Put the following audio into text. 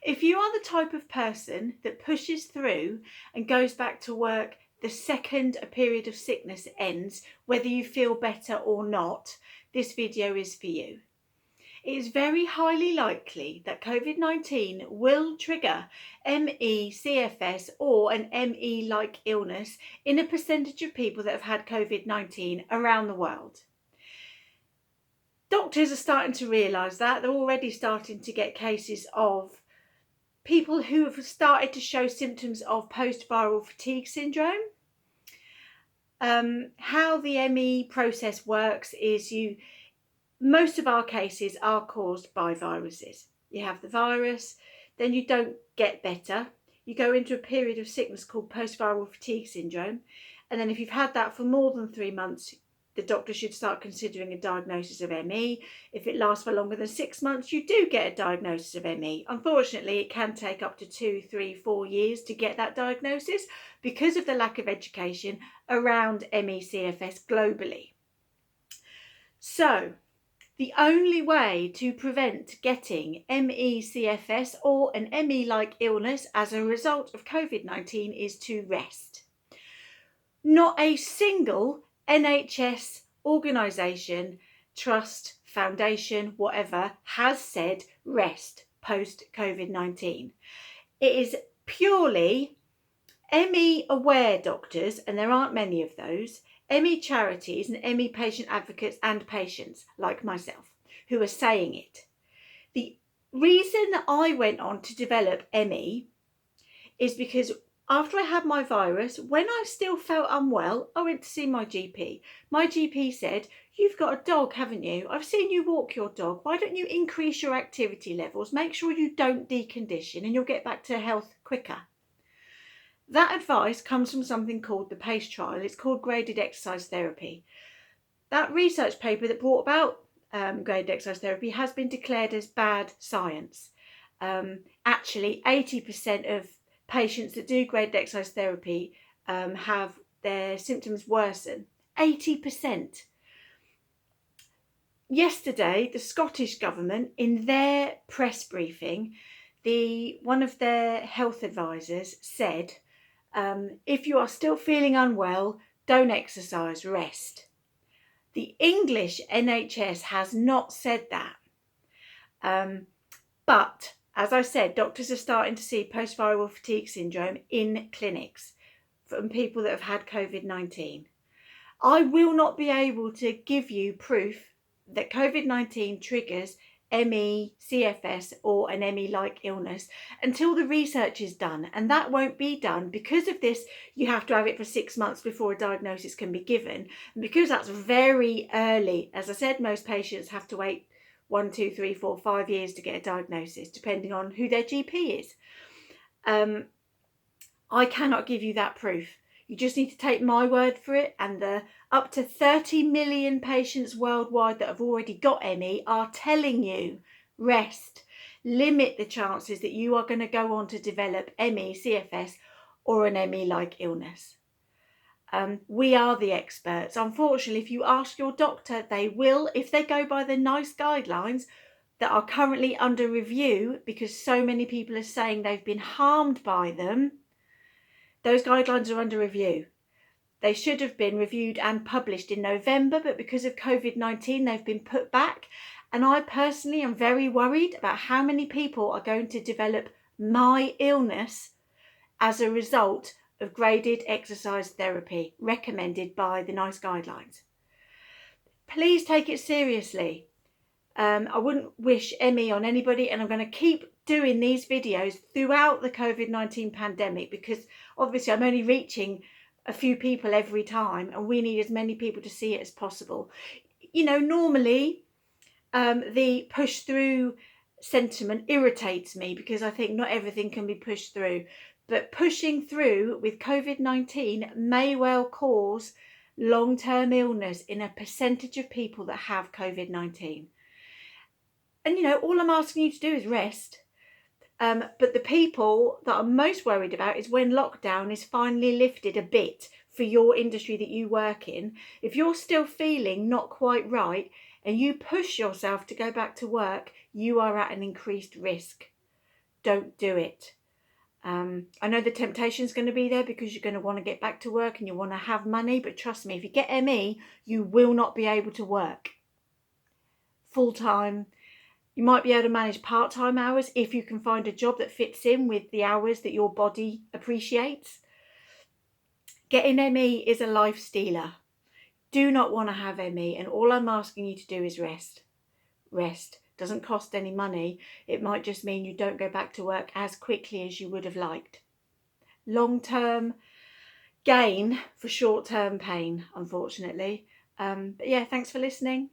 If you are the type of person that pushes through and goes back to work the second a period of sickness ends, whether you feel better or not, this video is for you. It is very highly likely that COVID-19 will trigger ME, CFS or an ME-like illness in a percentage of people that have had COVID-19 around the world. Doctors are starting to realise that. They're already starting to get cases of people who have started to show symptoms of post-viral fatigue syndrome. How the ME process works is most of our cases are caused by viruses. You have the virus, then you don't get better. You go into a period of sickness called post-viral fatigue syndrome. And then if you've had that for more than 3 months, the doctor should start considering a diagnosis of ME. If it lasts for longer than 6 months, you do get a diagnosis of ME. Unfortunately, it can take up to 2, 3, 4 years to get that diagnosis because of the lack of education around ME/CFS globally. So, the only way to prevent getting ME/CFS or an ME-like illness as a result of COVID-19 is to rest. Not a single NHS organisation, trust, foundation, whatever, has said rest post-COVID-19. It is purely ME-aware doctors, and there aren't many of those, ME charities and ME patient advocates and patients like myself who are saying it. The reason that I went on to develop ME is because after I had my virus, when I still felt unwell, I went to see my GP. My GP said, "You've got a dog, haven't you? I've seen you walk your dog. Why don't you increase your activity levels? Make sure you don't decondition and you'll get back to health quicker." That advice comes from something called the PACE trial. It's called graded exercise therapy. That research paper that brought about graded exercise therapy has been declared as bad science. Actually, 80% of patients that do graded exercise therapy have their symptoms worsen. 80%. Yesterday, the Scottish government, in their press briefing, one of their health advisors said, if you are still feeling unwell, don't exercise, rest. The English NHS has not said that. But as I said, doctors are starting to see post-viral fatigue syndrome in clinics from people that have had COVID-19. I will not be able to give you proof that COVID-19 triggers ME, CFS or an ME-like illness until the research is done, and that won't be done. Because of this, you have to have it for 6 months before a diagnosis can be given, and because that's very early, as I said, most patients have to wait 1, 2, 3, 4, 5 years to get a diagnosis depending on who their GP is. I cannot give you that proof. You just need to take my word for it, and the up to 30 million patients worldwide that have already got ME are telling you, rest, limit the chances that you are going to go on to develop ME, CFS or an ME-like illness. We are the experts. Unfortunately, if you ask your doctor, they will, if they go by the NICE guidelines that are currently under review because so many people are saying they've been harmed by them, those guidelines are under review. They should have been reviewed and published in November, but because of COVID-19, they've been put back. And I personally am very worried about how many people are going to develop my illness as a result of graded exercise therapy recommended by the NICE guidelines. Please take it seriously. I wouldn't wish ME on anybody, and I'm going to keep doing these videos throughout the COVID-19 pandemic because obviously I'm only reaching a few people every time, and we need as many people to see it as possible. You know, normally the push through sentiment irritates me because I think not everything can be pushed through, but pushing through with COVID-19 may well cause long-term illness in a percentage of people that have COVID-19. And you know, all I'm asking you to do is rest. But the people that I'm most worried about is when lockdown is finally lifted a bit for your industry that you work in. If you're still feeling not quite right and you push yourself to go back to work, you are at an increased risk. don't do it. I know the temptation is going to be there because you're going to want to get back to work and you want to have money, but trust me, if you get ME, you will not be able to work full-time. You might be able to manage part-time hours if you can find a job that fits in with the hours that your body appreciates. Getting ME is a life stealer. Do not want to have ME, and all I'm asking you to do is rest. Rest. Doesn't cost any money. It might just mean you don't go back to work as quickly as you would have liked. Long-term gain for short-term pain, unfortunately. But yeah, thanks for listening.